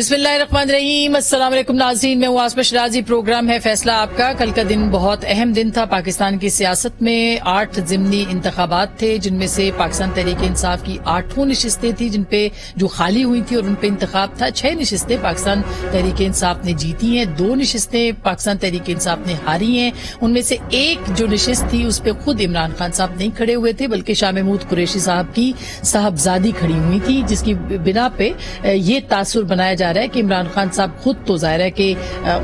बिस्मिल्लाहिर्रहमानिर्रहीम। अस्सलाम वालेकुम नाज़रीन, मैं हूं आसमा शिराजी। प्रोग्राम है फैसला आपका। कल का दिन बहुत अहम दिन था पाकिस्तान की सियासत में। 8 ज़िमनी इंतखाबात थे, जिनमें से पाकिस्तान तहरीक इंसाफ की 8 निशिस्तें थी जिनपे जो खाली हुई थी और उन पे इंतखाब था। 6 निशिस्तें पाकिस्तान तहरीक इंसाफ ने जीती हैं, 2 निशिस्तें पाकिस्तान तहरीक इंसाफ ने हारी हैं। उनमें से एक जो निशिस्त थी उस पर खुद इमरान खान साहब नहीं खड़े हुए थे, बल्कि शाह महमूद कुरैशी साहब की साहबजादी खड़ी हुई थी, जिसकी बिना पे ये तासुर बनाया जा रहा है कि इमरान खान साहब खुद तो जाहिर है कि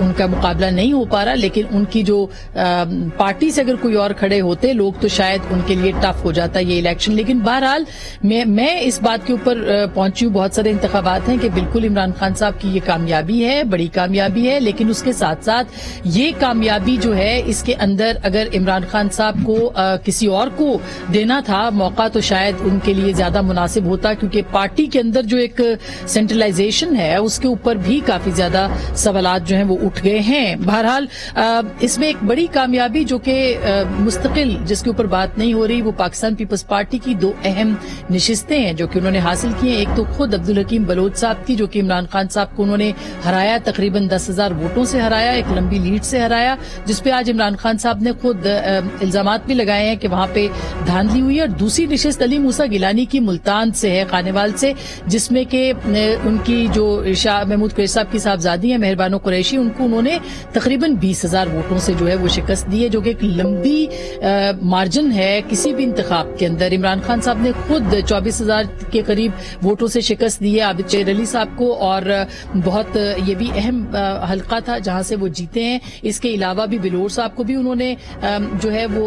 उनका मुकाबला नहीं हो पा रहा, लेकिन उनकी जो पार्टी से अगर कोई और खड़े होते लोग तो शायद उनके लिए टफ हो जाता ये इलेक्शन। लेकिन बहरहाल मैं इस बात के ऊपर पहुंची हूं, बहुत सारे इंतखाबात हैं कि बिल्कुल इमरान खान साहब की ये कामयाबी है, बड़ी कामयाबी है, लेकिन उसके साथ साथ ये कामयाबी जो है इसके अंदर अगर इमरान खान साहब को किसी और को देना था मौका तो शायद उनके लिए ज्यादा मुनासिब होता, क्योंकि पार्टी के अंदर जो एक सेंट्रलाइजेशन है उसके ऊपर भी काफी ज्यादा सवालात जो हैं वो उठ गए हैं। बहरहाल इसमें एक बड़ी कामयाबी जो कि मुस्तकिल जिसके ऊपर बात नहीं हो रही वो पाकिस्तान पीपल्स पार्टी की 2 अहम निशिस्तें हैं जो कि उन्होंने हासिल की हैं। एक तो खुद अब्दुल हकीम बलोच साहब की, जो कि इमरान खान साहब को उन्होंने हराया, तकरीबन 10,000 वोटों से हराया, एक लंबी लीड से हराया, जिसपे आज इमरान खान साहब ने खुद इल्जामात भी लगाए हैं कि वहां पे धांधली हुई है। और दूसरी निशिस्त अली मूसा गिलानी की मुल्तान से है, खानेवाल से, जिसमें कि उनकी जो शाह महमूद कुरैशी साहब की साहबजादी है मेहरबानो कुरैशी, उनको उन्होंने तकरीबन 20,000 वोटों से जो है वो शिकस्त दी है, जो कि एक लंबी मार्जिन है किसी भी इंतखाब के अंदर। इमरान खान साहब ने खुद 24,000 के करीब वोटों से शिकस्त दी है आबिद शेर अली साहब को, और बहुत ये भी अहम हल्का था जहां से वो जीते हैं। इसके अलावा भी बिलोर साहब को भी उन्होंने जो है वो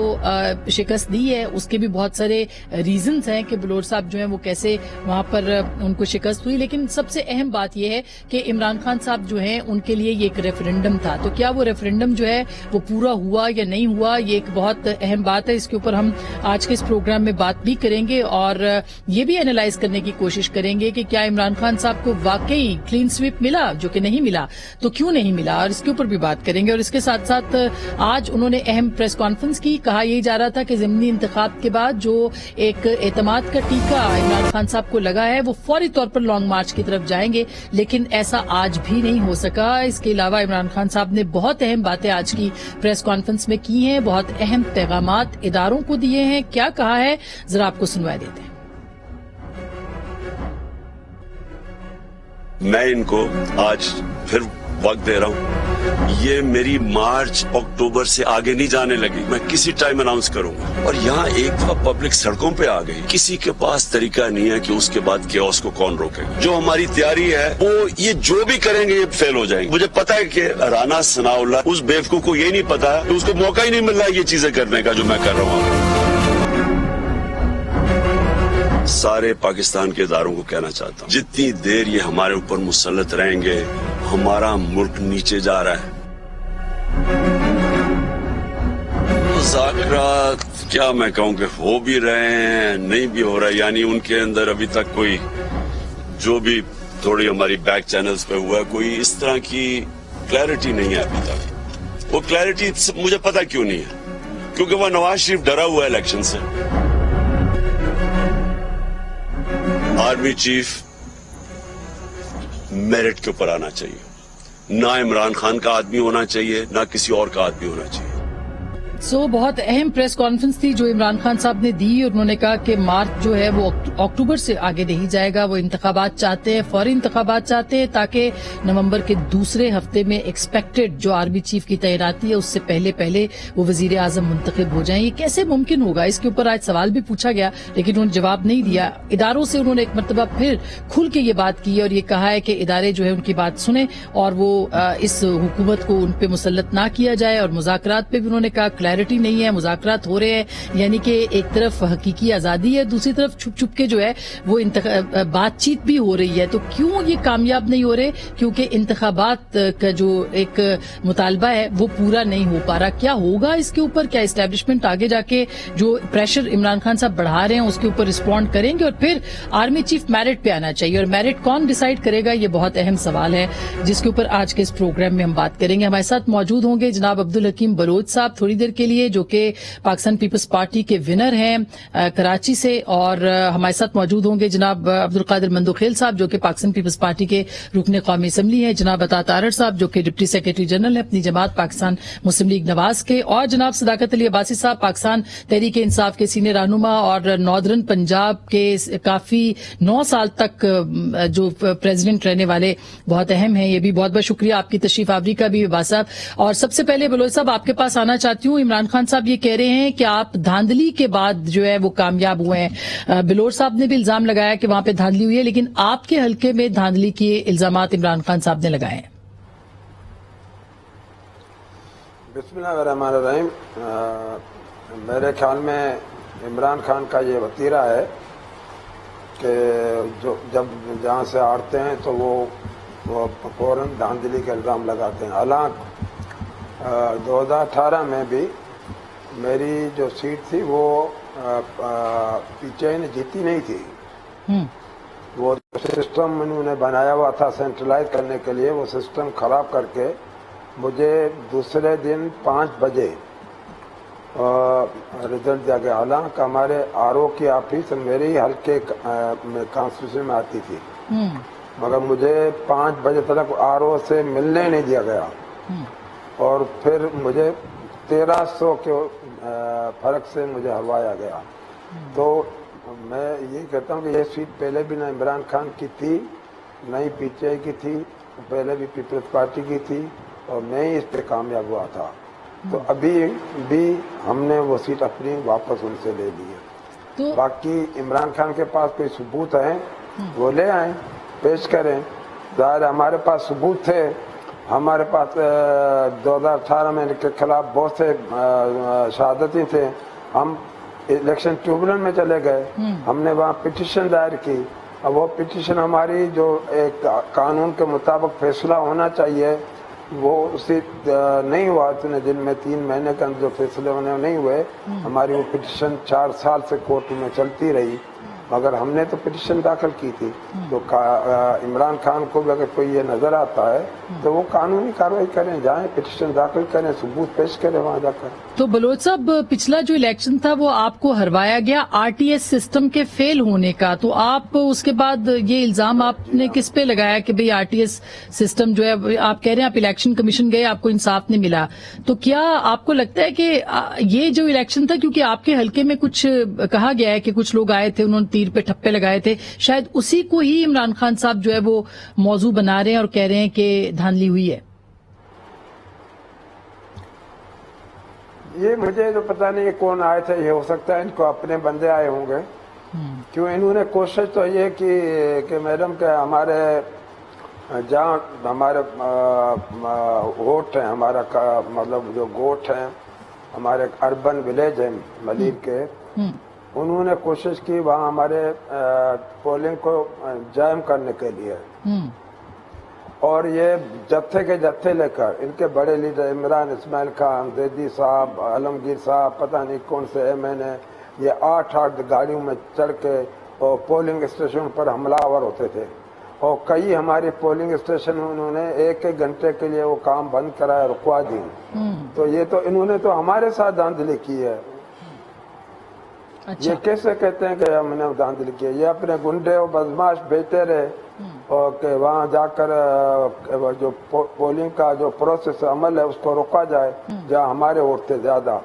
शिकस्त दी है। उसके भी बहुत सारे रीजंस हैं कि बिलोर साहब जो है वो कैसे वहां पर उनको शिकस्त हुई। लेकिन सबसे अहम बात यह है कि इमरान खान साहब जो हैं उनके लिए ये एक रेफरेंडम था, तो क्या वो रेफरेंडम जो है वो पूरा हुआ या नहीं हुआ, ये एक बहुत अहम बात है। इसके ऊपर हम आज के इस प्रोग्राम में बात भी करेंगे और ये भी एनालाइज करने की कोशिश करेंगे कि क्या इमरान खान साहब को वाकई क्लीन स्वीप मिला, जो कि नहीं मिला तो क्यों नहीं मिला, और इसके ऊपर भी बात करेंगे। और इसके साथ साथ आज उन्होंने अहम प्रेस कॉन्फ्रेंस की, कहा यही जा रहा था कि ज़िमनी इंतखाब के बाद जो एक एतमाद का टीका इमरान खान साहब को लगा है वो फौरी तौर पर लॉन्ग मार्च की तरफ जाएंगे, लेकिन ऐसा आज भी नहीं हो सका। इसके अलावा इमरान खान साहब ने बहुत अहम बातें आज की प्रेस कॉन्फ्रेंस में की हैं, बहुत अहम पैगामात इदारों को दिए हैं। क्या कहा है जरा आपको सुनवा देते हैं। मैं इनको आज फिर वक्त दे रहा हूँ, ये मेरी मार्च अक्टूबर से आगे नहीं जाने लगी, मैं किसी टाइम अनाउंस करूंगा। और यहाँ एक दफा पब्लिक सड़कों पे आ गई, किसी के पास तरीका नहीं है कि उसके बाद केओस को कौन रोकेगा। जो हमारी तैयारी है वो ये जो भी करेंगे ये फेल हो जाएंगे। मुझे पता है कि राना सनाउल्लाह उस बेवकूफ को ये नहीं पता है, उसको मौका ही नहीं मिल रहा है ये चीजें करने का जो मैं कर रहा हूँ। सारे पाकिस्तान के इदारों को कहना चाहता हूँ, जितनी देर ये हमारे ऊपर मुसल्लत रहेंगे हमारा मुल्क नीचे जा रहा है। मुज़ाकरात क्या मैं कहूँ कि हो भी रहे हैं, नहीं भी हो रहा है, यानी उनके अंदर अभी तक कोई जो भी थोड़ी हमारी बैक चैनल्स पे हुआ है कोई इस तरह की क्लैरिटी नहीं है अभी तक। वो क्लैरिटी मुझे पता क्यों नहीं है, क्योंकि वो नवाज शरीफ डरा हुआ है इलेक्शन से। आर्मी चीफ मेरिट के ऊपर आना चाहिए, ना इमरान खान का आदमी होना चाहिए ना किसी और का आदमी होना चाहिए। बहुत अहम प्रेस कॉन्फ्रेंस थी जो इमरान खान साहब ने दी, और उन्होंने कहा कि मार्च जो है वो अक्टूबर से आगे नहीं जाएगा। वो इंतखाबात चाहते हैं, फौरी इंतखाबात चाहते हैं, ताकि नवंबर के दूसरे हफ्ते में एक्सपेक्टेड जो आर्मी चीफ की तैनाती है उससे पहले पहले वो वजीर आजम मुंतखब हो जाएं। ये कैसे मुमकिन होगा, इसके ऊपर आज सवाल भी पूछा गया, लेकिन उन्होंने जवाब नहीं दिया। इदारों से उन्होंने एक मरतबा फिर खुल के ये बात की और ये कहा है कि इदारे जो है उनकी बात सुने और वो इस हुकूमत को उन पे मुसल्लत ना किया जाए। और मुज़ाकरात पे भी उन्होंने कहा क्लैरिटी नहीं है, मुज़ाकरात हो रहे हैं, यानी कि एक तरफ हकीकी आजादी है, दूसरी तरफ छुप छुप के जो है वो बातचीत भी हो रही है। तो क्यों ये कामयाब नहीं हो रहे, क्योंकि इंतखाबात का जो एक मुतालबा है वो पूरा नहीं हो पा रहा। क्या होगा इसके ऊपर, क्या एस्टेब्लिशमेंट आगे जाके जो प्रेशर इमरान खान साहब बढ़ा रहे हैं उसके ऊपर रिस्पॉन्ड करेंगे, और फिर आर्मी चीफ मेरिट पे आना चाहिए, और मेरिट कौन डिसाइड करेगा ये बहुत अहम सवाल है जिसके ऊपर आज के इस प्रोग्राम में हम बात करेंगे। हमारे साथ मौजूद होंगे जनाब अब्दुल हकीम बलोच साहब, थोड़ी देर کے لیے, جو کہ پاکستان پیپلز پارٹی کے ونر ہیں کراچی سے, اور ہمارے ساتھ موجود ہوں گے جناب عبدالقادر مندوخیل صاحب جو کہ پاکستان پیپلز پارٹی کے رکن قومی اسمبلی ہیں, جناب عطا طارڑ صاحب جو کہ ڈپٹی سیکرٹری جنرل ہیں اپنی جماعت پاکستان مسلم لیگ نواز کے, اور جناب صداقت علی عباسی صاحب پاکستان تحریک انصاف کے سینئر رہنما اور ناردرن پنجاب کے کافی 9 سال تک جو پریزیڈنٹ رہنے والے بہت اہم ہیں. یہ بھی بہت بہت شکریہ آپ کی تشریف آوری کا بھی عباس صاحب. اور سب سے پہلے بلوچ صاحب آپ کے پاس آنا چاہتی ہوں. عمران خان صاحب یہ کہہ رہے ہیں کہ آپ دھاندلی کے بعد جو ہے وہ کامیاب ہوئے ہیں. بلوچ صاحب نے بھی الزام لگایا کہ وہاں پہ دھاندلی ہوئی ہے, لیکن آپ کے حلقے میں دھاندلی کے الزامات عمران خان صاحب نے لگائے ہیں. بسم اللہ الرحمن الرحیم. میرے خیال میں عمران خان کا یہ وتیرہ ہے کہ جب جہاں سے ہارتے ہیں تو وہ فوراً دھاندلی کے الزام لگاتے ہیں. حالانکہ 2018 میں بھی میری جو سیٹ تھی وہ پی ٹی آئی نے جیتی نہیں تھی. وہ سسٹم انہوں نے بنایا ہوا تھا سینٹرلائز کرنے کے لیے, وہ سسٹم خراب کر کے مجھے دوسرے دن 5 بجے رزلٹ دیا گیا. حالانکہ ہمارے آر او کی آفس میرے ہی حلقے میں کانسٹیٹیوشن میں آتی تھی, مگر مجھے 5 بجے تک آر او سے ملنے نہیں دیا گیا, اور پھر مجھے 1300 کے فرق سے مجھے ہروایا گیا. تو میں یہ کہتا ہوں کہ یہ سیٹ پہلے بھی نہ عمران خان کی تھی نہ ہی پی ٹی آئی کی تھی, پہلے بھی پیپلز پارٹی کی تھی, اور میں ہی اس پہ کامیاب ہوا تھا. تو ابھی بھی ہم نے وہ سیٹ اپنی واپس ان سے لے لی ہے. باقی عمران خان کے پاس کوئی ثبوت ہے وہ لے آئیں, پیش کریں. ظاہر ہمارے پاس ثبوت تھے, ہمارے پاس 2018 میں ان کے خلاف بہت سے شہادتیں تھے. ہم الیکشن ٹریبونل میں چلے گئے, ہم نے وہاں پٹیشن دائر کی. اب وہ پٹیشن ہماری جو ایک قانون کے مطابق فیصلہ ہونا چاہیے وہ اسی نہیں ہوا. اتنے دن میں 3 مہینے کے اندر جو فیصلے ہونے نہیں ہوئے. ہماری وہ پٹیشن 4 سال سے کورٹ میں چلتی رہی, مگر ہم نے تو پٹیشن داخل کی تھی. تو عمران خان کو بھی اگر کوئی یہ نظر آتا ہے تو وہ قانونی کارروائی کریں, جائیں پٹیشن داخل کریں, ثبوت پیش کریں وہاں جا کر. تو بلوچ صاحب پچھلا جو الیکشن تھا وہ آپ کو ہروایا گیا آر ٹی ایس سسٹم کے فیل ہونے کا, تو آپ اس کے بعد یہ الزام آپ نے کس پہ لگایا کہ بھئی آر ٹی ایس سسٹم جو ہے, آپ کہہ رہے ہیں آپ الیکشن کمیشن گئے آپ کو انصاف نہیں ملا, تو کیا آپ کو لگتا ہے کہ یہ جو الیکشن تھا, کیونکہ آپ کے حلقے میں کچھ کہا گیا ہے کہ کچھ لوگ آئے تھے انہوں نے تیر پہ ٹھپے لگائے تھے, شاید اسی کو ہی عمران خان صاحب جو ہے وہ موضوع بنا رہے ہیں اور کہہ رہے ہیں کہ دھاندلی ہوئی ہے؟ یہ مجھے تو پتہ نہیں کون آئے تھے, یہ ہو سکتا ہے ان کو اپنے بندے آئے ہوں گے. کیوں انہوں نے کوشش تو یہ کی کہ میڈم کہ ہمارے جہاں ہمارے ووٹ ہیں, ہمارا مطلب جو گوٹ ہیں ہمارے اربن ولیج ہیں ملیر کے, انہوں نے کوشش کی وہاں ہمارے پولنگ کو جائم کرنے کے لیے. اور یہ جتھے کے جتھے لے کر ان کے بڑے لیڈر عمران اسماعیل خان, زیدی صاحب, عالمگیر صاحب, پتہ نہیں کون سے ایم این اے, یہ 8 گاڑیوں میں چڑھ کے اور پولنگ اسٹیشن پر حملہ آور ہوتے تھے. اور کئی ہماری پولنگ اسٹیشن انہوں نے 1 گھنٹے کے لیے وہ کام بند کرایا, رکوا دی. تو یہ تو انہوں نے تو ہمارے ساتھ دھاندلی کی ہے. یہ کیسے کہتے ہیں کہ ہم نے دھاندلی کی ہے؟ یہ اپنے گنڈے اور بدماش بھیجتے رہے اور کہ وہاں جا کر جو پولنگ کا جو پروسیس عمل ہے اس کو روکا جائے جہاں ہمارے ووٹ تھے زیادہ.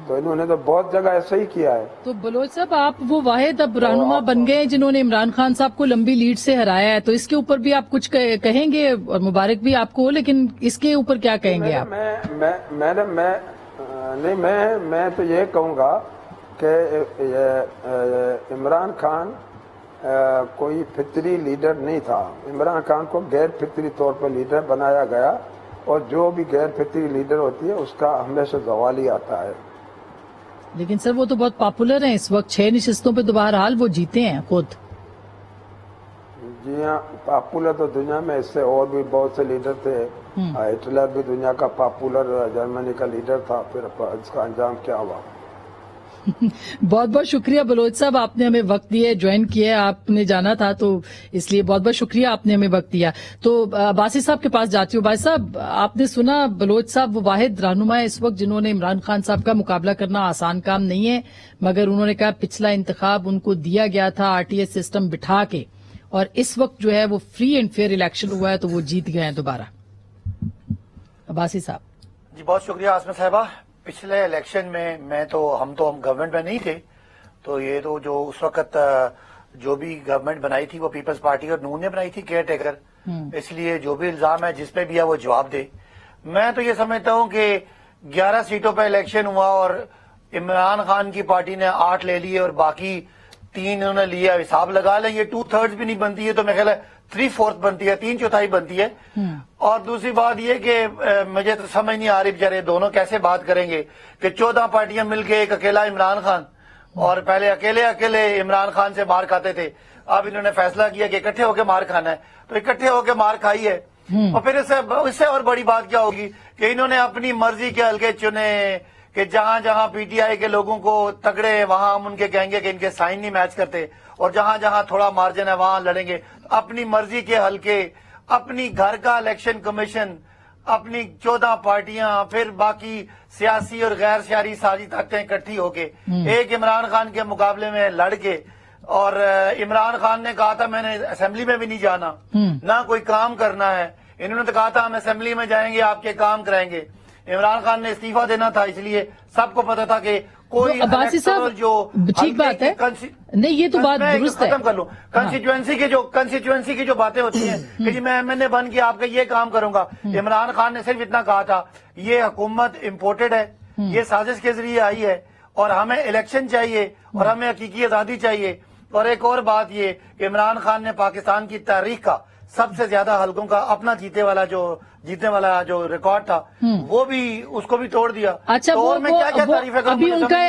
تو انہوں نے تو بہت جگہ ایسا ہی کیا ہے. تو بلوچ صاحب آپ وہ واحد اب رہنما بن گئے جنہوں نے عمران خان صاحب کو لمبی لیڈ سے ہرایا ہے, تو اس کے اوپر بھی آپ کچھ کہیں گے, اور مبارک بھی آپ کو, لیکن اس کے اوپر کیا کہیں گے آپ؟ میں تو یہ کہوں گا کہ عمران خان کوئی فطری لیڈر نہیں تھا. عمران خان کو غیر فطری طور پر لیڈر بنایا گیا, اور جو بھی غیر فطری لیڈر ہوتی ہے اس کا ہمیشہ زوال ہی آتا ہے. لیکن سر وہ تو بہت پاپولر ہیں اس وقت, 6 نشستوں پہ تو بہرحال وہ جیتے ہیں خود. جی ہاں, پاپولر تو دنیا میں اس سے اور بھی بہت سے لیڈر تھے. ہٹلر بھی دنیا کا پاپولر جرمنی کا لیڈر تھا, پھر اس کا انجام کیا ہوا. बहुत बहुत शुक्रिया बलोच साहब, आपने हमें वक्त दिया, ज्वाइन किया, आपने जाना था तो इसलिए बहुत बहुत शुक्रिया, आपने हमें वक्त दिया। तो बासी साहब के पास जाती हूँ। बासी साहब, आपने सुना बलोच साहब वो वाहिद रहनुमा है इस वक्त जिन्होंने इमरान खान साहब का मुकाबला करना आसान काम नहीं है, मगर उन्होंने कहा पिछला इंतखाब उनको दिया गया था आरटीएस सिस्टम बिठा के, और इस वक्त जो है वो फ्री एंड फेयर इलेक्शन हुआ है तो वो जीत गए हैं दोबारा। बासी साहब जी, बहुत शुक्रिया आसमा साहबा। पिछले इलेक्शन में हम गवर्नमेंट में नहीं थे, तो ये तो जो उस वक्त जो भी गवर्नमेंट बनाई थी वो पीपल्स पार्टी और नून ने बनाई थी, केयर टेकर, इसलिए जो भी इल्जाम है जिस पे भी है वो जवाब दे। मैं तो ये समझता हूँ कि 11 सीटों पर इलेक्शन हुआ और इमरान खान की पार्टी ने 8 ले लिए और बाकी 3 उन्होंने लिया। हिसाब लगा लें, ये 2/3 भी नहीं बनती है तो मेरे ख्याल है 3/4 बनती है, 3/4 बनती है। और दूसरी बात ये कि मुझे तो समझ नहीं आ रही बेचारे दोनों कैसे बात करेंगे कि 14 पार्टियां मिलके एक अकेला इमरान खान, और पहले अकेले इमरान खान से मार खाते थे, अब इन्होंने फैसला किया कि इकट्ठे होकर मार खाना है, तो इकट्ठे होकर मार खाई है। और फिर इससे और बड़ी बात क्या होगी कि इन्होंने अपनी मर्जी के हल्के चुने कि जहां जहां पीटीआई के लोगों को तगड़े वहां हम उनके कहेंगे कि इनके साइन नहीं मैच करते, और जहां जहां थोड़ा मार्जिन है वहां लड़ेंगे। अपनी मर्जी के हल्के, अपनी घर का इलेक्शन कमीशन, अपनी 14 पार्टियां, फिर बाकी सियासी और गैर सियासी सारी ताकतें इकट्ठी होके एक इमरान खान के मुकाबले में लड़ के, और इमरान खान ने कहा था मैंने असेंबली में भी नहीं जाना, ना कोई काम करना है। इन्होंने तो कहा था हम असेंबली में जाएंगे आपके काम कराएंगे। इमरान खान ने इस्तीफा देना था, इसलिए सबको पता था कि कोई अब्बासी साहब जो ठीक बात है, नहीं ये तो बात दुरुस्त है। खत्म कर लूं, कंस्टिट्यूएंसी की जो बातें होती हैं कि जी मैं एमएनए बन के आपका ये काम करूंगा। इमरान खान ने सिर्फ इतना कहा था ये हुकूमत इम्पोर्टेड है, ये साजिश के जरिए आई है और हमें इलेक्शन चाहिए और हमें हकीकी आजादी चाहिए। और एक और बात ये कि इमरान खान ने पाकिस्तान की तारीख का सबसे ज्यादा हल्कों का अपना जीतने वाला जो रिकॉर्ड था वो भी उसको भी तोड़ दिया। अच्छा, तो वो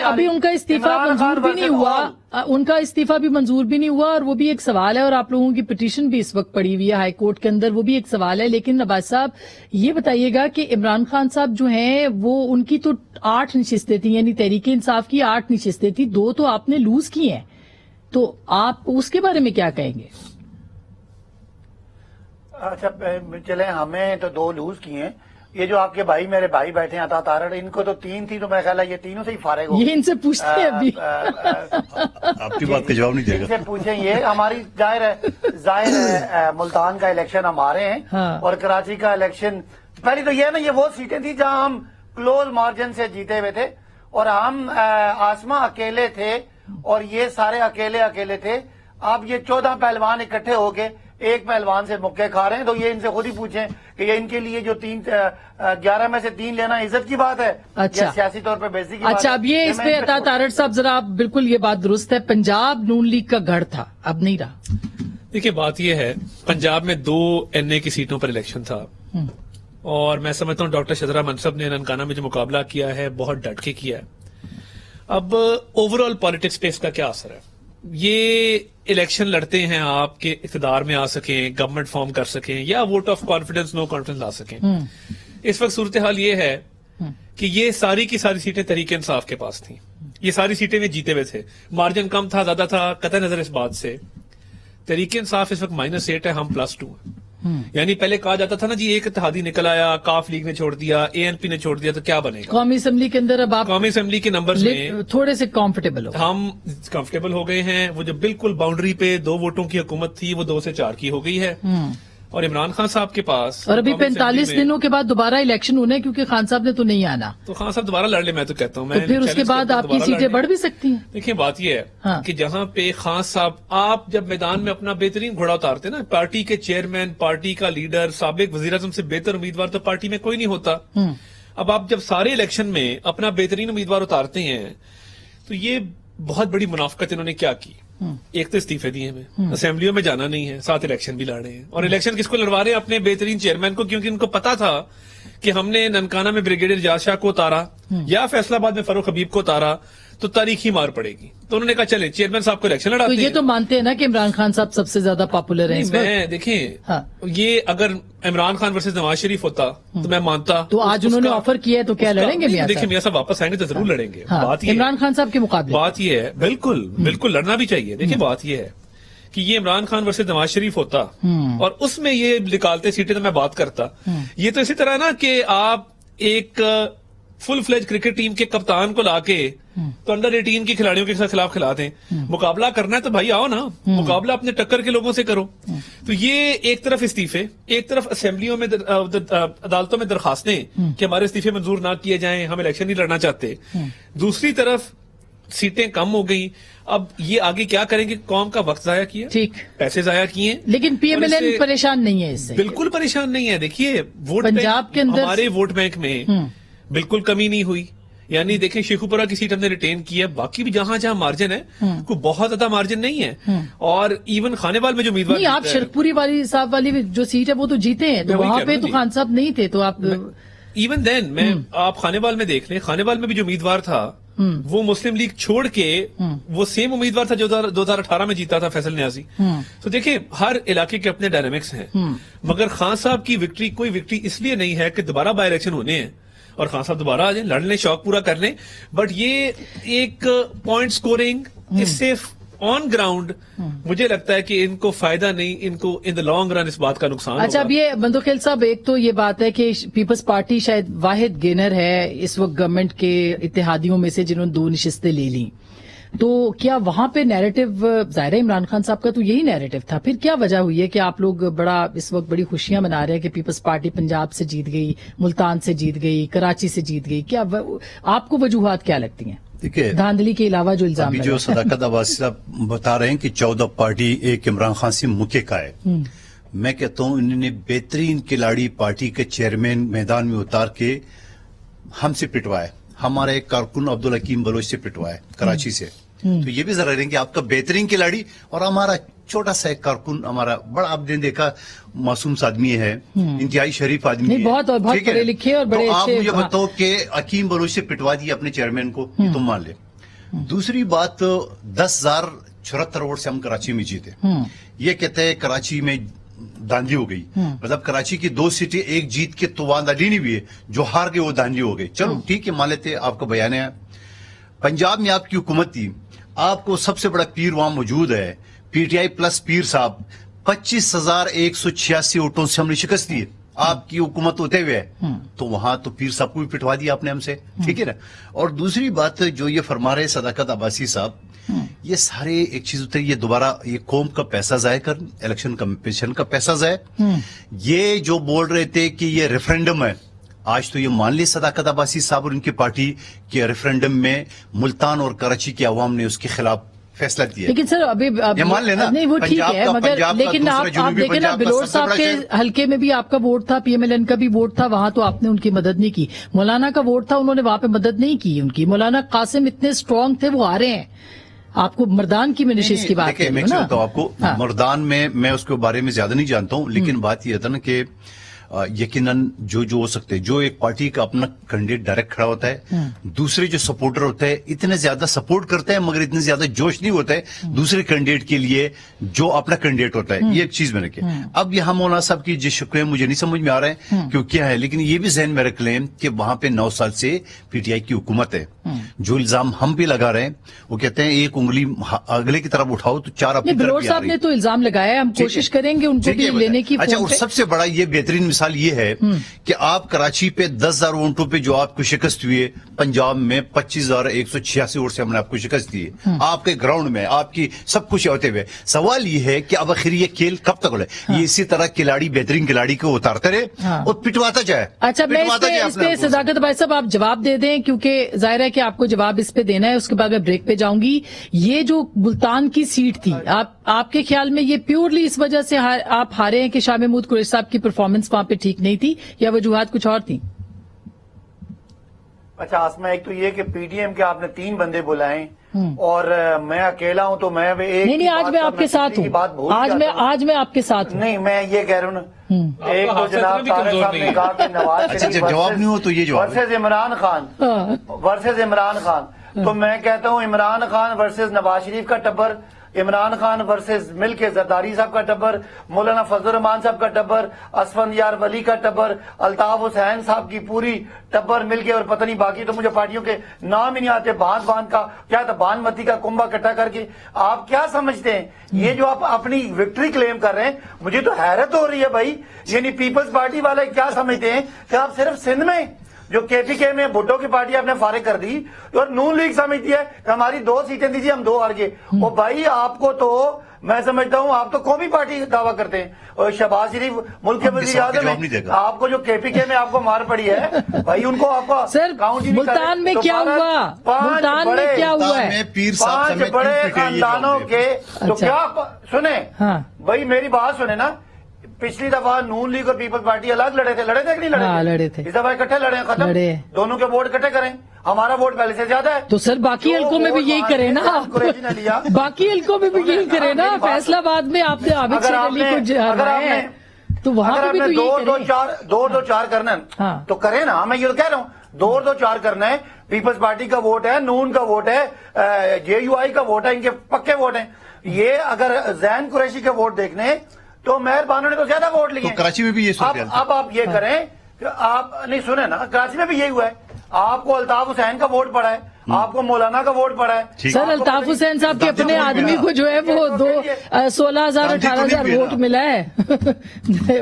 अभी उनका इस्तीफा मंजूर भी नहीं हुआ, उनका इस्तीफा भी मंजूर भी नहीं हुआ, और वो भी एक सवाल है, और आप लोगों की पिटीशन भी इस वक्त पड़ी हुई है हाई कोर्ट के अंदर, वो भी एक सवाल है। लेकिन अब्बास साहब ये बताइएगा कि इमरान खान साहब जो हैं वो उनकी तो 8 नशिस्तें थी, यानी तहरीक इंसाफ की 8 नशिस्तें थी, 2 तो आपने लूज की हैं, तो आप उसके बारे में क्या कहेंगे? अच्छा चले, हमें तो 2 लूज किए हैं। ये जो आपके मेरे भाई बैठे हैं अता तारड़, इनको तो 3 थी, तो मेरा ख्याल है ये तीनों से ही फारिग हो। ये इनसे पूछते हैं अभी। आपकी बात का जवाब नहीं देगा। इनसे पूछें, ये हमारी जाहिर है मुल्तान का इलेक्शन हमारे हैं। हाँ। और कराची का इलेक्शन पहले तो ये ना, ये वो सीटें थी जहां हम क्लोज मार्जिन से जीते हुए थे, और हम आसमा अकेले थे और ये सारे अकेले थे। अब ये 14 पहलवान इकट्ठे होके एक पहलवान से मुक्के खा रहे हैं, तो ये इनसे खुद ही पूछें कि ये इनके लिए जो 11 में से 3 लेना इज्जत की बात है, अच्छा, या सियासी तौर पे बेइज्जती की बात है। अच्छा, अब ये इस पे अता तारड़ साहब जरा आप बिल्कुल, ये बात दुरुस्त है, पंजाब नून लीग का गढ़ था, अब नहीं रहा। देखिए बात ये है, पंजाब में 2 एनए की सीटों पर इलेक्शन था, और मैं समझता हूँ डॉक्टर शजरा मनसब ने ननकाना में जो मुकाबला किया है बहुत डट के किया है। अब ओवरऑल पॉलिटिक्स पे इसका क्या असर है? ये इलेक्शन लड़ते हैं आपके इख्तिदार में आ सकें, गवर्नमेंट फॉर्म कर सकें, या vote of confidence no confidence ला सकें। इस वक्त सूरत हाल ये है कि ये सारी की सारी सीटें तहरीक इंसाफ के पास थी, ये सारी सीटें में जीते हुए थे, मार्जिन कम था ज्यादा था, कतई नजर इस बात से तहरीक इंसाफ इस वक्त -8 है, हम +2 है। यानी पहले कहा जाता था ना जी एक इत्तेहादी निकल आया, काफ लीग ने छोड़ दिया, एएनपी ने छोड़ दिया, तो क्या बनेगा? कौमी असेंबली के अंदर अब आप कौमी असेंबली के नंबर्स में थोड़े से कंफर्टेबल हो, हम कंफर्टेबल हो गए हैं। वो जो बिल्कुल बाउंड्री पे 2 वोटों की हुकूमत थी वो 2 से 4 की हो गई है। और इमरान खान साहब के पास, और अभी 45 दिनों के बाद दोबारा इलेक्शन होने, क्योंकि खान साहब ने तो नहीं आना, तो खान साहब दोबारा लड़ ले, मैं तो कहता हूँ। तो फिर उसके बाद आपकी सीटें बढ़ भी सकती हैं। देखिए बात यह है हाँ। कि जहां पे खान साहब, आप जब मैदान में अपना बेहतरीन घोड़ा उतारते ना, पार्टी के चेयरमैन, पार्टी का लीडर, साबिक वजीर आज़म से बेहतर उम्मीदवार तो पार्टी में कोई नहीं होता। अब आप जब सारे इलेक्शन में अपना बेहतरीन उम्मीदवार उतारते हैं, तो ये बहुत बड़ी मुनाफकत इन्होंने क्या की। एक तो इस्तीफे दिए हमें, असेंबलियों में जाना नहीं है, साथ इलेक्शन भी लड़ रहे हैं, और इलेक्शन किसको लड़वा रहे हैं? अपने बेहतरीन चेयरमैन को, क्योंकि उनको पता था कि हमने ननकाना में ब्रिगेडियर इजाज शाह को उतारा या फैसलाबाद में फरूख हबीब को उतारा, तो तारीखी मार पड़ेगी। तो उन्होंने कहा चले चेयरमैन साहब को इलेक्शन तो लड़ाते ये हैं। तो मानते हैं ना कि इमरान खान साहब सबसे ज्यादा पॉपुलर हैं नहीं, इस वक्त। मैं देखें, हाँ। ये अगर इमरान खान वर्सेस नवाज शरीफ होता तो मैं मानता। तो आज उन्होंने ऑफर किया है तो क्या लड़ेंगे मियां देखिए साहब? मियां साहब वापस आएंगे तो जरूर लड़ेंगे। हाँ, बात ये इमरान खान साहब के मुकाबले। बात ये है, बिल्कुल बिल्कुल लड़ना भी चाहिए। देखिए बात ये है कि ये इमरान खान वर्सेस नवाज शरीफ होता और उसमें ये निकालते सीटें तो मैं बात करता। ये तो इसी तरह ना कि आप एक फुल फ्लेज क्रिकेट टीम के कप्तान को लाके तो अंडर 18 के खिलाड़ियों के खिलाफ खिलाते हैं। मुकाबला करना है तो भाई आओ ना, मुकाबला अपने टक्कर के लोगों से करो। तो ये एक तरफ इस्तीफे, एक तरफ असेंबलियों में अदालतों में दरखास्तें कि हमारे इस्तीफे मंजूर ना किए जाएं, हम इलेक्शन नहीं लड़ना चाहते। दूसरी तरफ सीटें कम हो गई। अब ये आगे क्या करेंगे? कौम का वक्त जाया किया, ठीक, पैसे जाया किए। लेकिन पीएमएलएन और इससे परेशान नहीं है इससे। बिल्कुल परेशान नहीं है। देखिए वोट पंजाब बैंक, के अंदर हमारे वोट बैंक में बिल्कुल कमी नहीं हुई। यानी देखें शेखुपुरा की सीट हमने रिटेन की है, बाकी भी जहां जहां मार्जिन है कोई बहुत ज्यादा मार्जिन नहीं है। और इवन खानेवाल में जो उम्मीदवार नहीं, आप जीता है- शरकपुरी वाली साहब वाली जो सीट है वो तो जीते हैं, तो मैं वही वहां कह पे रहा हूं तो जी। खान साहब नहीं थे, तो आप इवन देन मैं आप खानेवाल में देख लें, खानेवाल में भी जो उम्मीदवार था वो मुस्लिम लीग छोड़ के वो सेम उम्मीदवार था जो 2018 में जीता था, फैसल न्याजी। तो देखिए हर इलाके के अपने डायनामिक्स हैं। मगर खान साहब की विक्ट्री कोई विक्ट्री इसलिए नहीं है कि दोबारा बाय इलेक्शन होने हैं और खान साहब दोबारा आ जाए, लड़ लें, शौक पूरा कर लें। बट ये एक पॉइंट स्कोरिंग, इससे ऑन ग्राउंड मुझे लगता है कि इनको फायदा नहीं, इनको इन द लॉन्ग रन इस बात का नुकसान अच्छा, अब होगा। ये बंदोखेल साहब, एक तो ये बात है कि पीपल्स पार्टी शायद वाहिद गेनर है इस वक्त गवर्नमेंट के इत्तेहादियों में से जिन्होंने 2 नशिस्तें ले ली। तो क्या वहां पे नैरेटिव, ज़ाहिर है इमरान खान साहब का तो यही नैरेटिव था, फिर क्या वजह हुई है कि आप लोग इस वक्त बड़ी खुशियां मना रहे हैं कि पीपल्स पार्टी पंजाब से जीत गई, मुल्तान से जीत गई, कराची से जीत गई? क्या आपको वजूहात क्या लगती हैं? देखिए धांधली के अलावा जो इल्जाम अभी लगा जो है। सदाकत अब्बासी साहब बता रहे हैं कि 14 पार्टी एक इमरान खान से मुख्य का है। मैं कहता हूं इन्होंने बेहतरीन खिलाड़ी पार्टी के चेयरमैन मैदान में उतार के हमसे पिटवाए, हमारे एक कारकुन अब्दुल हकीम बलोच से पिटवाए कराची से। तो ये भी जरा कि आपका बेहतरीन खिलाड़ी और हमारा छोटा सा एक कारकुन, हमारा बड़ा आपने देखा मासूम आदमी है, इंतहाई शरीफ आदमी नहीं, है, बहुत और बहुत ठीक है? पढ़े लिखे और बड़े तो आप अच्छे, मुझे हाँ। बताओ कि हकीम बलोच से पिटवा दिया अपने चेयरमैन को, ये तुम मान ले। दूसरी बात, 10,074 वोट से हम कराची में जीते। ये कहते हैं कराची में धांधली हो गई, मतलब कराची की 2 सीटें एक जीत के तो वहां धांधली नहीं हुई है, जो हार गए वो धांधली हो गई। चलो ठीक है, मान लेते आपका बयान है। पंजाब में आपकी हुकूमत थी, आपको सबसे बड़ा पीर वहां मौजूद है, पीटीआई प्लस पीर साहब, 25,186 वोटों से हमने शिकस्त दी आपकी हुकूमत होते हुए। तो वहां तो पीर साहब को भी पिटवा दिया आपने हमसे, ठीक है ना। और दूसरी बात जो ये फरमा रहे सदाकत अब्बासी साहब, ये सारे एक चीज होती है, ये दोबारा ये कौम का पैसा जाया कर, इलेक्शन कमीशन का पैसा जाया। ये जो बोल रहे थे कि ये रेफरेंडम है, आज तो ये मान ली सदाकत अब्बासी साहब और उनकी पार्टी के रेफरेंडम में मुल्तान और कराची की आवाम ने उसके खिलाफ फैसला दिया। लेकिन सर अभी ये मान लेना, नहीं वो ठीक पंजाब है, का- मगर पंजाब का लेकिन दूसरा आप जनूबी देखें ना, पंजाब का बिलोर सबसे साहब बड़ा के शहर। हल्के में भी आपका वोट था, पीएमएलएन का भी वोट था, वहां तो आपने उनकी मदद नहीं की। मौलाना का वोट था, उन्होंने वहां पे मदद नहीं की उनकी। मौलाना कासिम इतने स्ट्रांग थे, वो आ रहे हैं। आपको मर्दान की नशिस्त की बात देखिए, कर मैं रही हूं ना। बताऊं आपको, हाँ। मर्दान में मैं उसके बारे में ज्यादा नहीं जानता हूं, लेकिन बात यह था ना कि यकीनन जो हो सकते हैं, जो एक पार्टी का अपना कैंडिडेट डायरेक्ट खड़ा होता है, दूसरे जो सपोर्टर होते हैं इतने ज्यादा सपोर्ट करते हैं मगर इतने ज्यादा जोश नहीं होता है दूसरे कैंडिडेट के लिए जो अपना कैंडिडेट होता है। ये एक चीज मैंने की। अब यहाँ मौलाना साहब की जो शिकवे मुझे नहीं समझ में आ रहा है क्यों क्या है, लेकिन ये भी जहन में रख लें कि वहां पे 9 साल से पीटीआई की हुकूमत है। जो इल्जाम हम भी लगा रहे हैं, वो कहते हैं एक उंगली अगले की तरफ उठाओ तो 4 अपनी नहीं, तरफ बिलोर भी आ साहब रही ने है। तो इल्जाम लगाया है, हम ठीक है। कोशिश करेंगे उनको ठीक भी है, लेने की। अच्छा, फोन और पे। सबसे बड़ा ये बेहतरीन मिसाल ये है कि आप कराची पे 10,000 वोटों पे जो आपको शिकस्त हुई है, पंजाब में 25,186 वोट से हमने आपको शिकस्त दी है, आपके ग्राउंड में आपकी सब कुछ होते हुए। सवाल ये है कि अब आखिर ये खेल कब तक होगा? ये इसी तरह खिलाड़ी बेहतरीन खिलाड़ी को उतारते रहे हाँ। और पिटवाता जाए। अच्छा, मैं पिटवाता जाए इस अपने पे आप को। सदाकत भाई साहब आप जवाब दे दें, क्योंकि जाहिर है कि आपको जवाब इस पे देना है, उसके बाद मैं ब्रेक पे जाऊंगी। ये जो मुल्तान की सीट थी, आपके ख्याल में ये प्योरली इस वजह से आप हारे हैं कि शाह महमूद कुरैशी साहब की परफॉर्मेंस वहां पे ठीक नहीं थी, या वजूहात कुछ और थी? अच्छा आसमा, एक तो ये कि पीडीएम के आपने 3 बंदे बुलाए और मैं अकेला हूं, तो मैं भी एक नहीं, आज मैं आपके साथ हूँ, आज मैं आपके साथ हूँ। नहीं, मैं ये कह रहा हूँ ना, एक तो जनाब भी तारिक कमजोर साहब नहीं ने है। कहा कि नवाज अच्छा, शरीफ जब जवाब नहीं हो तो ये जवाब है। वर्सेस इमरान खान, हाँ। वर्सेस इमरान खान। تو میں کہتا ہوں عمران خان ورسز نواز شریف کا ٹبر، عمران خان ورسز مل کے زرداری صاحب کا ٹبر، مولانا فضل الرحمان صاحب کا ٹبر، اسفندیار ولی کا ٹبر، الطاف حسین صاحب کی پوری ٹبر مل کے، اور پتہ نہیں باقی تو مجھے پارٹیوں کے نام ہی نہیں آتے، باندھ کا کیا تھا، بانمتی کا کنبہ اکٹھا کر کے. آپ کیا سمجھتے ہیں یہ جو آپ اپنی وکٹری کلیم کر رہے ہیں؟ مجھے تو حیرت ہو رہی ہے بھائی. یعنی پیپلز پارٹی والے کیا سمجھتے ہیں کہ آپ صرف سندھ میں جو کے پی کے میں بھٹو کی پارٹی آپ نے فارغ کر دی، اور نون لیگ سمجھتی ہے کہ ہماری 2 سیٹیں دیجیے ہم 2 ہار گئے. وہ بھائی آپ کو تو میں سمجھتا ہوں آپ تو قومی پارٹی دعویٰ کرتے ہیں، اور شہباز شریف ملک کے وزیر اعظم ہیں، آپ کو جو کے پی کے میں آپ کو مار پڑی ہے بھائی، ان کو آپ کو سر ملتان میں کیا ہوا، ملتان میں کیا ہوا ہے؟ 5 بڑے خاندانوں کے تو کیا سنیں بھائی، میری بات سنیں نا. پچھلی دفعہ نون لیگ اور پیپلز پارٹی الگ لڑے تھے کہ نہیں لڑے تھے؟ اس دفعہ اکٹھے لڑے ہیں، ختم، دونوں کے ووٹ اکٹھے کریں، ہمارا ووٹ پہلے سے زیادہ ہے. تو سر باقی حلقوں میں بھی یہی کرے نا، باقی حلقوں میں بھی یہی کرے نا. فیصلہ آباد میں آپ نے عابد شیر علی کو ہرایا ہے تو وہاں پہ بھی تو یہی کریں. 2-2-4 کرنا ہے تو کریں نا. میں یہ تو کہہ رہا ہوں 2-2-4 کرنا ہے. پیپلز پارٹی کا ووٹ ہے، نون کا ووٹ ہے، جے یو آئی کا ووٹ ہے، ان کے پکے ووٹ ہیں. یہ اگر زین قریشی کے ووٹ دیکھنے تو مہر بانو نے تو زیادہ ووٹ لیے. کراچی میں بھی یہ صورت ہے. اب آپ یہ کریں کہ آپ نہیں سنیں نا، کراچی میں بھی یہی ہوا ہے. آپ کو الطاف حسین کا ووٹ پڑا ہے، آپ کو مولانا کا ووٹ پڑا ہے. سر الطاف حسین صاحب کے اپنے آدمی کو جو ہے وہ 16,000 18,000 ووٹ ملا ہے.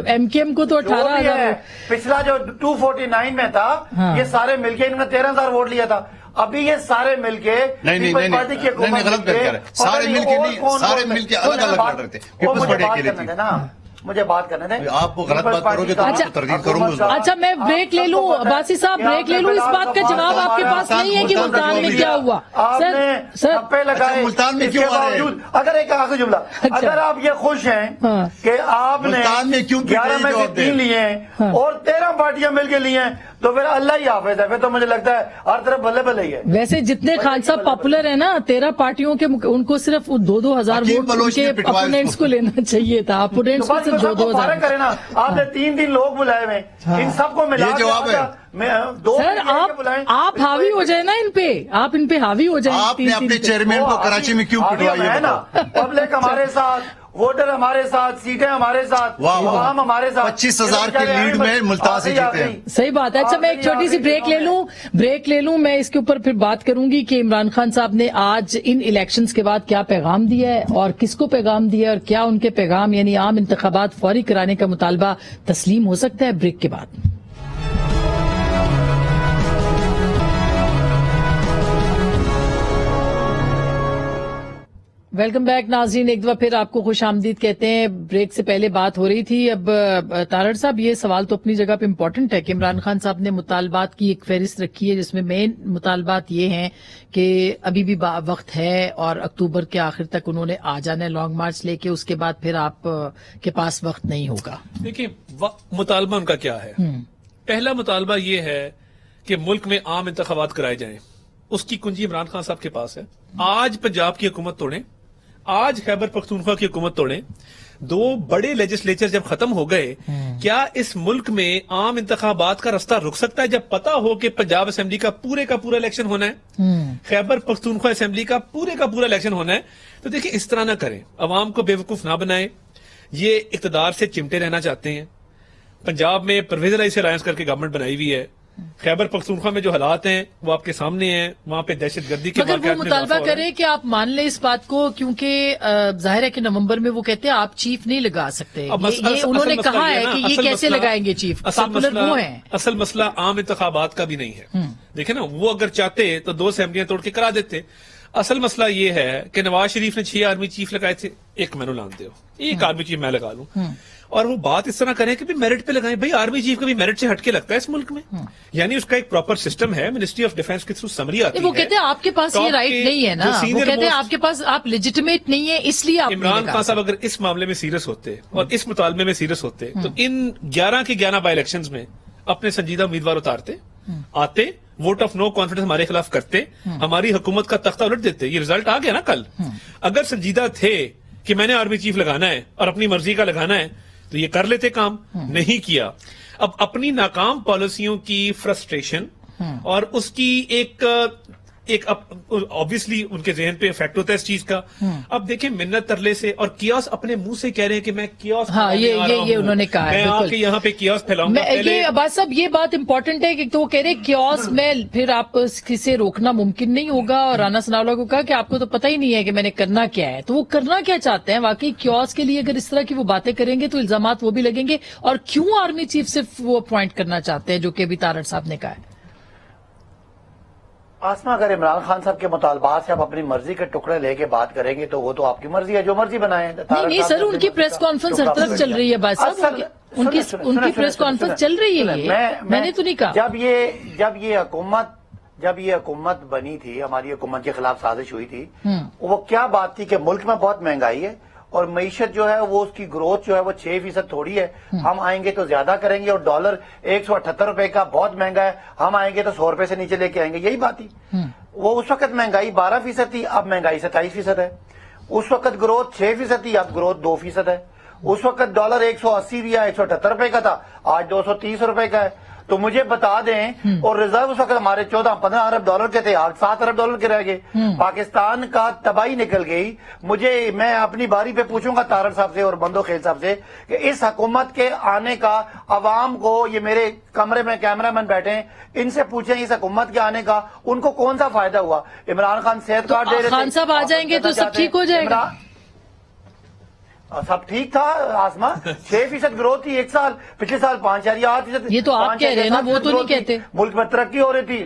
ایم کے ایم کو تو 18,000. پچھلا جو 249 میں تھا یہ سارے مل کے انہوں نے 13,000 ووٹ لیا تھا. ابھی یہ سارے مل کے پیپلز پارٹی کی حکومت غلط کر رہے ہیں. سارے مل کے نہیں، سارے مل کے الگ الگ لڑ رہے تھے. پیپلز پارٹی کے لیے تھی نا. مجھے بات کرنے دیں. آپ کو غلط بات کرو گے تو آپ کو تردید کروں گا. اچھا میں بریک لے لوں، عباسی صاحب بریک لے لوں. اس بات کا جواب آپ کے پاس نہیں ہے کہ ملتان میں کیا ہوا؟ سر لگائے ملتان میں کیوں آ رہے ہیں؟ اگر ایک آخری جملہ، اگر آپ یہ خوش ہیں کہ آپ نے 11 میں سے 3 لیے ہیں اور 13 پارٹیاں مل کے لی ہیں تو پھر اللہ ہی حافظ ہے. پھر تو مجھے لگتا ہے ہر طرف بلے بلے ہی ہے. ویسے جتنے خان صاحب پاپولر ہیں نا 13 پارٹیوں کے، ان کو صرف 2,000 ووٹ ان کے اپوننٹس کو لینا چاہیے تھا. اپوننٹس کو صرف 2,000 کرے نا. آپ نے 3 لوگ بلائے ہوئے، ان سب کو ملا سر آپ حاوی ہو جائے نا ان پہ، آپ ان پہ حاوی ہو جائیں. آپ نے اپنے چیئرمین کو کراچی میں کیوں پٹوایا ہے نا؟ پبلک ہمارے ساتھ، ووٹر ہمارے ساتھ، سیٹیں ہمارے ساتھ، عوام ہمارے ساتھ. 25,000 کی لیڈ میں ملتان سے جیتے ہیں. صحیح بات ہے. اچھا میں ایک چھوٹی سی بریک لے لوں. میں اس کے اوپر پھر بات کروں گی کہ عمران خان صاحب نے آج ان الیکشنز کے بعد کیا پیغام دیا ہے اور کس کو پیغام دیا ہے، اور کیا ان کے پیغام یعنی عام انتخابات فوری کرانے کا مطالبہ تسلیم ہو سکتا ہے. بریک کے بعد ویلکم بیک ناظرین. ایک دفعہ پھر آپ کو خوش آمدید کہتے ہیں. بریک سے پہلے بات ہو رہی تھی. اب تارڑ صاحب یہ سوال تو اپنی جگہ پہ امپورٹنٹ ہے کہ عمران خان صاحب نے مطالبات کی ایک فہرست رکھی ہے جس میں مین مطالبات یہ ہیں کہ ابھی بھی وقت ہے اور اکتوبر کے آخر تک انہوں نے آ جانا ہے لانگ مارچ لے کے. اس کے بعد پھر آپ کے پاس وقت نہیں ہوگا. دیکھیں مطالبہ ان کا کیا ہے. پہلا مطالبہ یہ ہے کہ ملک میں عام انتخابات کرائے جائیں. اس کی کنجی عمران خان صاحب کے پاس ہے. آج پنجاب کی حکومت توڑیں، آج خیبر پختونخوا کی حکومت توڑیں. 2 بڑے لیجسلیچر جب ختم ہو گئے، کیا اس ملک میں عام انتخابات کا رستہ رک سکتا ہے جب پتا ہو کہ پنجاب اسمبلی کا پورا الیکشن ہونا ہے، خیبر پختونخوا اسمبلی کا پورا الیکشن ہونا ہے؟ تو دیکھیں اس طرح نہ کریں، عوام کو بے وقوف نہ بنائیں. یہ اقتدار سے چمٹے رہنا چاہتے ہیں. پنجاب میں پرویز الہی سے الائنس کر کے گورنمنٹ بنائی ہوئی ہے. خیبر پختونخوا میں جو حالات ہیں وہ آپ کے سامنے ہیں. وہاں پہ دہشت گردی کے مگر وہ مطالبہ کرے کہ آپ مان لیں اس بات کو، کیونکہ ظاہر ہے کہ نومبر میں وہ کہتے ہیں آپ چیف نہیں لگا سکتے. یہ انہوں نے کہا ہے کہ یہ کیسے لگائیں گے چیف؟ اصل مسئلہ عام انتخابات کا بھی نہیں ہے. دیکھیں نا، وہ اگر چاہتے تو 2 اسمبلیاں توڑ کے کرا دیتے. اصل مسئلہ یہ ہے کہ نواز شریف نے 6 آرمی چیف لگائے تھے. ایک میں لان دو، ایک آرمی چیف میں لگا لوں. اور وہ بات اس طرح کریں کہ میرٹ پہ لگائیں. بھائی آرمی چیف کا بھی میرٹ سے ہٹ کے لگتا ہے اس ملک میں. یعنی اس کا ایک پراپر سسٹم ہے. منسٹری آف ڈیفنس کے تھرو سمری آتی ہے. وہ کہتے ہیں آپ کے پاس یہ رائٹ نہیں ہے نا، وہ کہتے ہیں آپ کے پاس آپ لیجیٹمیٹ نہیں ہے، اس لیے آپ. عمران خان صاحب اگر اس معاملے میں سیریس ہوتے اور اس مطالبے میں سیریس ہوتے تو ان 11 کے 11 بائی الیکشنز میں اپنے سنجیدہ امیدوار اتارتے، آتے، ووٹ آف نو کانفیڈنس ہمارے خلاف کرتے، ہماری حکومت کا تختہ الٹ دیتے. یہ رزلٹ آ گیا نا کل. اگر سنجیدہ تھے کہ میں نے آرمی چیف لگانا ہے اور اپنی مرضی کا لگانا ہے تو یہ کر لیتے کام. نہیں کیا. اب اپنی ناکام پالیسیوں کی فرسٹریشن اور اس کی ایک obviously ان کے ذہن پہ افیکٹ ہوتا ہے اس چیز کا. اب دیکھیں منت ترلے سے اور کیاس اپنے منہ سے کہہ رہے ہیں کہ میں کیاس ہاں یہ انہوں نے کہا ہے. میں آ کے یہاں پہ کیاس پھیلاؤں گا. یہ عباس صاحب یہ بات امپورٹنٹ ہے کہ تو وہ کہہ رہے کیوس میں پھر آپ سے روکنا ممکن نہیں ہوگا, اور رانا ثناءاللہ کو کہا کہ آپ کو تو پتہ ہی نہیں ہے کہ میں نے کرنا کیا ہے. تو وہ کرنا کیا چاہتے ہیں واقعی کیوس کے لیے؟ اگر اس طرح کی وہ باتیں کریں گے تو الزامات وہ بھی لگیں گے. اور کیوں آرمی چیف صرف وہ اپوائنٹ کرنا چاہتے ہیں جو کہ ابھی تارڑ صاحب نے کہا ہے؟ آسما, اگر عمران خان صاحب کے مطالبات سے آپ اپنی مرضی کے ٹکڑے لے کے بات کریں گے تو وہ تو آپ کی مرضی ہے, جو مرضی بنائیں. نہیں سر, ان کی پریس کانفرنس ہر طرف چل رہی ہے عباس صاحب, ان کی پریس کانفرنس چل رہی ہے. میں نے تو نہیں کہا. جب یہ حکومت بنی تھی, ہماری حکومت کے خلاف سازش ہوئی تھی, وہ کیا بات تھی کہ ملک میں بہت مہنگائی ہے اور معیشت جو ہے وہ اس کی گروتھ جو ہے وہ 6% تھوڑی ہے, ہم آئیں گے تو زیادہ کریں گے, اور ڈالر 178 روپے کا بہت مہنگا ہے, ہم آئیں گے تو 100 روپے سے نیچے لے کے آئیں گے. یہی بات تھی. وہ اس وقت مہنگائی 12% تھی, اب مہنگائی 27% ہے. اس وقت گروتھ 6% تھی, اب گروتھ 2% ہے. اس وقت ڈالر 180 بھی یا 178 روپے کا تھا, آج 230 روپے کا ہے. تو مجھے بتا دیں, اور ریزرو اس وقت ہمارے 14-15 ارب ڈالر کے تھے, آج 7 ارب ڈالر کے رہ گئے. پاکستان کا تباہی نکل گئی. میں اپنی باری پہ پوچھوں گا تارڑ صاحب سے اور بندو خیل صاحب سے کہ اس حکومت کے آنے کا عوام کو, یہ میرے کمرے میں کیمرہ مین بیٹھے ہیں, ان سے پوچھیں اس حکومت کے آنے کا ان کو کون سا فائدہ ہوا. عمران خان صحت کارڈ دے رہے تھے, خان صاحب آ جائیں گے تو سب ٹھیک ہو جائے گا. سب ٹھیک تھا آسما, 6% گروتھ تھی ایک سال, پچھلے سال 5.8%. یہ تو آپ کہہ رہے ہیں نا, وہ تو نہیں کہتے. ملک میں ترقی ہو رہی تھی,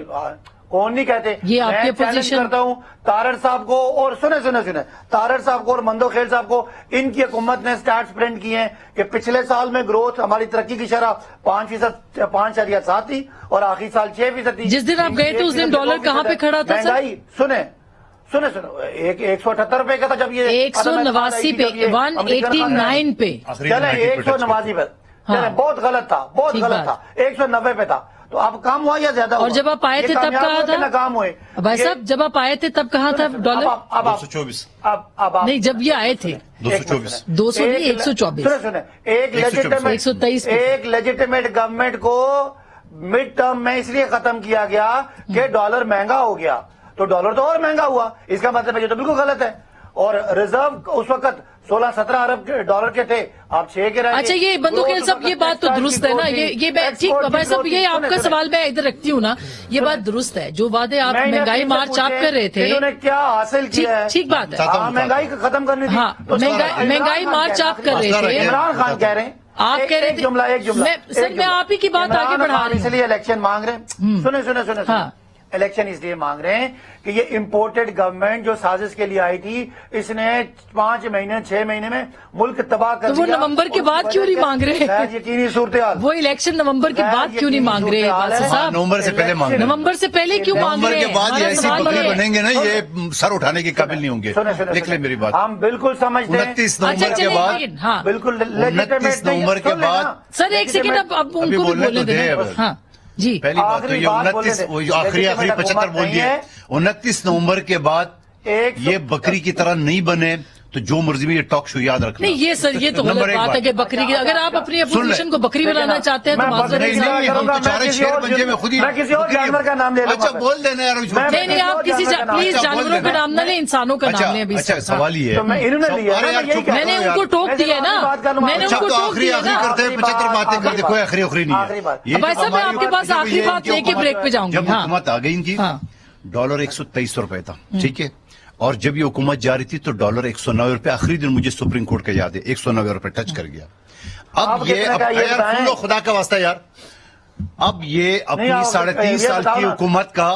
کون نہیں کہتے. یہ آپ کی میں چیلنج کرتا ہوں تارڑ صاحب کو, اور سنیں تارڑ صاحب کو اور مندو خیل صاحب کو, ان کی حکومت نے سٹیٹس پرنٹ کیے ہیں کہ پچھلے سال میں گروتھ ہماری ترقی کی شرح 5.7 تھی اور آخری سال 6% تھی. جس دن آپ گئے تھے اس دن ڈالر کہاں پہ کھڑا تھا سر؟ مہنگائی سنیں 178 روپے کا تھا جب یہ 189 پہ, 189 پہ, چلیں 189 پہ, چلیں بہت غلط تھا, 190 پہ تھا. تو اب کام ہوا یا زیادہ ہوا؟ اور جب آپ آئے تھے تب کہاں تھا؟ ناکام ہوئے بھائی صاحب, جب آپ آئے تھے تب کہاں تھا ڈالر؟ 224. نہیں, جب یہ آئے تھے 224. 200 نہیں, 124. سنیں ایک لیجیٹیمیٹ گورنمنٹ کو مڈ ٹرم میں اس لیے ختم کیا گیا کہ ڈالر مہنگا ہو گیا, تو ڈالر تو اور مہنگا ہوا. اس کا مطلب ہے یہ تو بالکل غلط ہے. اور ریزرو اس وقت 16-17 ارب ڈالر کے تھے, آپ 6 کے رہے. اچھا یہ بندو خیل صاحب, یہ بات تو درست ہے نا, یہ ٹھیک بھائی صاحب, یہ آپ کا سوال میں ادھر رکھتی ہوں نا, یہ بات درست ہے. جو وعدے آپ مہنگائی مارچ آپ کر رہے تھے, انہوں نے کیا حاصل کیا ہے؟ ٹھیک بات ہے, مہنگائی کو ختم کرنی تھی. ہاں مہنگائی مارچ آپ کر رہے تھے, عمران خان کہہ رہے ہیں, آپ کہہ رہے تھے. ایک جملہ سر, میں آپ ہی کی بات آگے بڑھا رہی ہوں. اس لیے الیکشن مانگ رہے ہیں. سنیں الیکشن اس لیے مانگ رہے ہیں کہ یہ امپورٹڈ گورنمنٹ جو سازش کے لیے آئی تھی, اس نے 5 مہینے 6 مہینے میں ملک تباہ کر دیا. وہ نومبر کے بعد کیوں نہیں مانگ رہے؟ یقینی صورتحال, وہ الیکشن نومبر کے بعد کیوں نہیں مانگ رہے صاحب؟ نومبر سے پہلے مانگ رہے, نومبر سے پہلے کیوں مانگ رہے ہیں؟ نومبر کے بعد یہ ایسی بکری بنیں گے نا, یہ سر اٹھانے کے قابل نہیں ہوں گے. دیکھ لیں میری بات, ہم بالکل سمجھتے ہیں. 29 نومبر کے بعد, بالکل 29 نومبر کے بعد. سر ایک سیکنڈ, اب ان کو بھی بولنے دیں. ہاں جی, پہلی بات تو یہ 29 آخری 75 بول دیے. 29 نومبر کے بعد یہ بکری کی طرح نہیں بنے تو جو مرضی میں یہ ٹاک شو یاد رکھنا. نہیں یہ سر, یہ تو غلط بات ہے کہ بکری کی, اگر آپ اپنی اپوزیشن کو بکری بنانا چاہتے ہیں تو معذرت. نہیں, ہم تو چارے شیر بنجے میں خود ہی. میں کسی اور جانور کا نام لے لوں. اچھا بول دینا یار. نہیں آپ کسی پلیز جانوروں کا نام نہ لیں, انسانوں کا نام لیں. ابھی اچھا سوال یہ ہے, میں نے ان کو ٹوک دیا نا, میں نے ان کو ٹوک دیا نا. کرتے ہیں 75 باتیں کرتے, کوئی آخری نہیں ہے. بھائی صاحب, میں آپ کے پاس آخری بات لے کے بریک پہ جاؤں گی. جب حکومت آ گئی ان کی, ڈالر 123 روپے تھا, ٹھیک ہے, اور جب یہ حکومت جاری تھی تو ڈالر 109 روپے, آخری دن مجھے سپریم کورٹ کا یاد ہے, 109 روپے ٹچ کر گیا. اب یہ یار خدا کا واسطہ یار, اب یہ اپنی 3.5 سال کی حکومت کا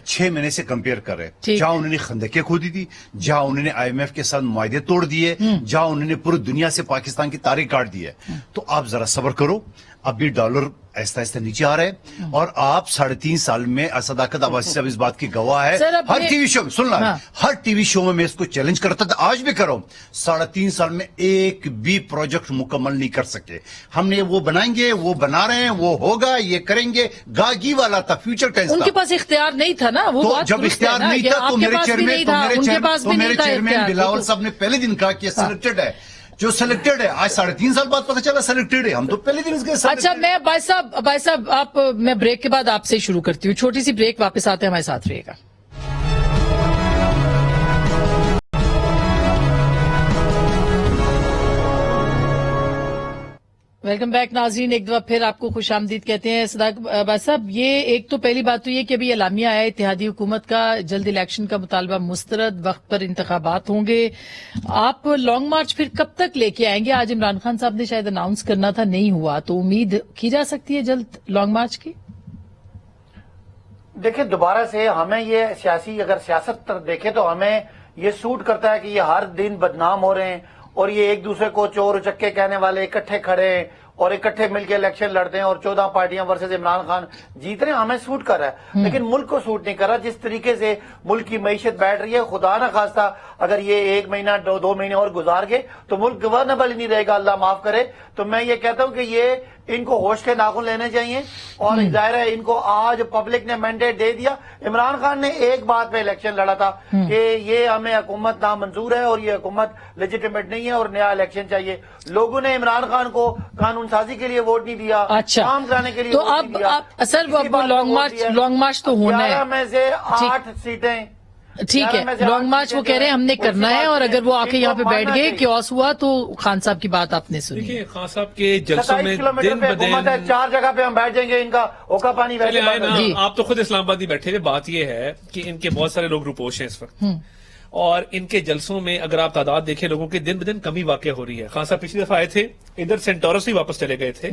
6 مہینے سے کمپیئر کر رہے, جہاں انہوں نے خندقیں کھودی تھی, جہاں انہوں نے IMF کے ساتھ معاہدے توڑ دیے, جہاں انہوں نے پوری دنیا سے پاکستان کی تاریخ کاٹ دی ہے. تو آپ ذرا صبر کرو, ابھی ڈالر ایسا ایسا نیچے آ رہا ہے, اور آپ 3.5 سال میں صداقت عباسی صاحب اس بات کی گواہ ہے. ہر ٹی وی شو میں سن رہا, ہر ٹی وی شو میں اس کو چیلنج کرتا تھا, آج بھی کرو. 3.5 سال میں ایک بھی پروجیکٹ مکمل نہیں کر سکے. ہم نے وہ بنائیں گے, وہ بنا رہے ہیں, وہ ہوگا, یہ کریں گے, گاگی والا تھا, فیوچر ٹینس تھا. ان کے پاس اختیار نہیں تھا نا, وہ جب اختیار نہیں تھا تو میرے چیئرمین بلاول صاحب نے پہلے دن کہا کہ سلیکٹڈ ہے, جو سلیکٹڈ ہے. آج 3.5 سال بعد پتہ چلا سلیکٹڈ ہے, ہم تو پہلے دن اس کے. اچھا میں بھائی صاحب آپ, میں بریک کے بعد آپ سے شروع کرتی ہوں, چھوٹی سی بریک, واپس آتے ہیں, ہمارے ساتھ رہیے گا. वेलकम बैक नाज़रीन, एक दफा फिर आपको खुश आमदीद कहते हैं। सदाक भाई साहब, ये एक तो पहली बात तो ये कि अभी एलामिया आया इत्तेहादी हुकूमत का, जल्द इलेक्शन का मुतालबा मुस्तरद, वक्त पर इंतखाबात होंगे। आप लॉन्ग मार्च फिर कब तक लेके आएंगे? आज इमरान खान साहब ने शायद अनाउंस करना था, नहीं हुआ, तो उम्मीद की जा सकती है जल्द लॉन्ग मार्च की? देखिए, दोबारा से हमें ये सियासी, अगर सियासत देखें तो हमें ये सूट करता है कि ये हर दिन बदनाम हो रहे हैं और ये एक दूसरे को चोर उचक्के कहने वाले इकट्ठे खड़े हैं और इकट्ठे मिलकर इलेक्शन लड़ते हैं और 14 पार्टियां वर्सेस इमरान खान जीत रहे हैं। हमें सूट कर रहा है, लेकिन मुल्क को सूट नहीं कर रहा। जिस तरीके से मुल्क की मईशत बैठ रही है, खुदा न खास्ता अगर ये 1 महीना 2 महीने और गुजार गए तो मुल्क गवर्नेबल ही नहीं रहेगा, अल्लाह माफ करे। तो मैं ये कहता हूं कि ये इनको होश के नाखून लेने चाहिए और जाहिर है इनको आज पब्लिक ने मैंडेट दे दिया। इमरान खान ने एक बात पे इलेक्शन लड़ा था कि ये हमें हुकूमत नामंजूर है और ये हुकूमत लेजिटिमेट नहीं है और नया इलेक्शन चाहिए। लोगों ने इमरान खान को कानून साजी के लिए वोट नहीं दिया, अच्छा, काम कराने के लिए तो वोट नहीं दिया। अब सर लॉन्ग मार्च तो होना है, 11 में से 8 सीटें, ठीक है, लॉन्ग मार्च वो कह रहे हैं हमने करना है, और अगर वो आके यहाँ पे बैठ गए, क्योस हुआ, तो खान साहब की बात आपने सुनी। देखिए, खान साहब के जलसों में 27 किलोमीटर दिन पे ब हुकूमत है, दिन 4 जगह पे हम बैठ जाएंगे, इनका ओका पानी वैसे चले आए ना। जी। आप तो खुद इस्लामाबाद ही बैठे थे। बात ये है कि इनके बहुत सारे लोग रुपोश हैं इस वक्त, और इनके जलसों में अगर आप तादाद देखें, लोगों की दिन ब दिन कमी वाकई हो रही है। खान साहब पिछली दफा आए थे, इधर सेंटोरस ही वापस चले गए थे।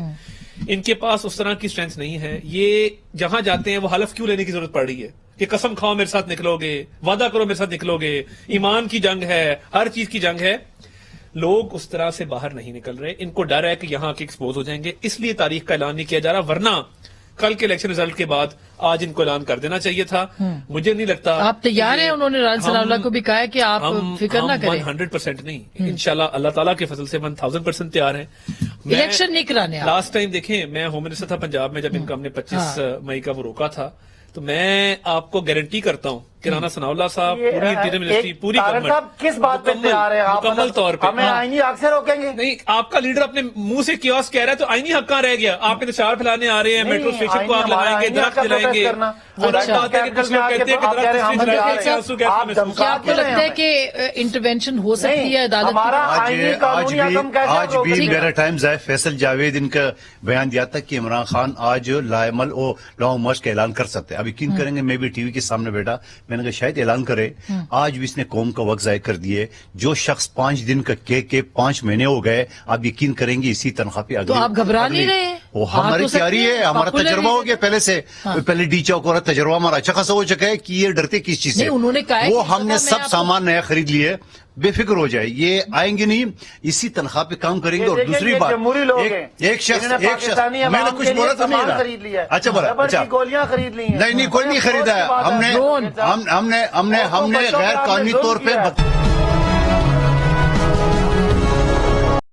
इनके पास उस तरह की स्ट्रेंथ नहीं है। ये जहां जाते हैं वो हलफ क्यों लेने की जरूरत पड़ रही है कि कसम खाओ मेरे साथ निकलोगे, वादा करो मेरे साथ निकलोगे, ईमान की जंग है, हर चीज की जंग है। लोग उस तरह से बाहर नहीं निकल रहे। इनको डर है कि यहां आके एक्सपोज हो जाएंगे, इसलिए तारीख का ऐलान नहीं किया जा रहा। वरना कल के इलेक्शन रिजल्ट के बाद आज इनको ऐलान कर देना चाहिए था। मुझे नहीं लगता आप तैयार हैं? उन्होंने रान सनाउल्लाह को भी कहा है कि आप फिक्र ना करें। 100% नहीं, इंशाल्लाह अल्लाह ताला के फजल से 1000% तैयार हैं। इलेक्शन नहीं कराने आप। लास्ट टाइम देखें, मैं होम मिनिस्टर था पंजाब में, जब इनका हमने 25 मई का वो रोका था, तो मैं आपको गारंटी करता हूँ कि राना सनाउल्लाह साहब, पूरी इंटीरियर मिनिस्ट्री, पूरी साहब किस बात पे तैयार है? आप मुकम्मल तौर पे हमें आईनी हक से रोकेंगे? नहीं, आपका लीडर अपने मुंह से कियोस्क कह रहा है, तो आईनी हक कहाँ रह गया? आप इंतजार फैलाने आ रहे हैं, मेट्रो स्टेशन को आप लगाएंगे, दरख्त जलाएंगे। वो बात है कि कुछ लोग कहते हैं कि दरख्त जलाएंगे, आंसू गैस में महसूस क्या आपको लगता है कि इंटरवेंशन हो सकती है अदालत की? आज भी मेरा टाइम जाए फैसल जावेद इनका बयान दिया था कि इमरान खान आज लाएमल और लॉन्ग मार्च का ऐलान कर सकते हैं। अब यकीन करेंगे, मैं भी टीवी के सामने बैठा, मैंने कहा शायद ऐलान करे। आज भी इसने कौम का वक्त जाय कर दिए। जो शख्स 5 दिन का के 5 महीने हो गए, आप यकीन करेंगे इसी तनख्वाह पे तो आप घबरा नहीं रहे? वो हमारी तैयारी है, हमारा तजर्बा हो गया पहले से। पहले डी चौक और तजर्बा हमारा अच्छा खासा हो चुका है कि ये डरते किस चीज से। उन्होंने कहा वो हमने सब सामान नया खरीद लिए, बेफिक्र हो जाए, ये आएंगे नहीं, इसी तनख्वाह पे काम करेंगे। और दूसरी बात, एक शख्स मैंने कुछ बोला तो नहीं खरीद लिया, अच्छा बोला, अच्छा गोलियां खरीद ली हैं। नहीं कोई नहीं खरीदा है। हमने गैर कानूनी तौर पे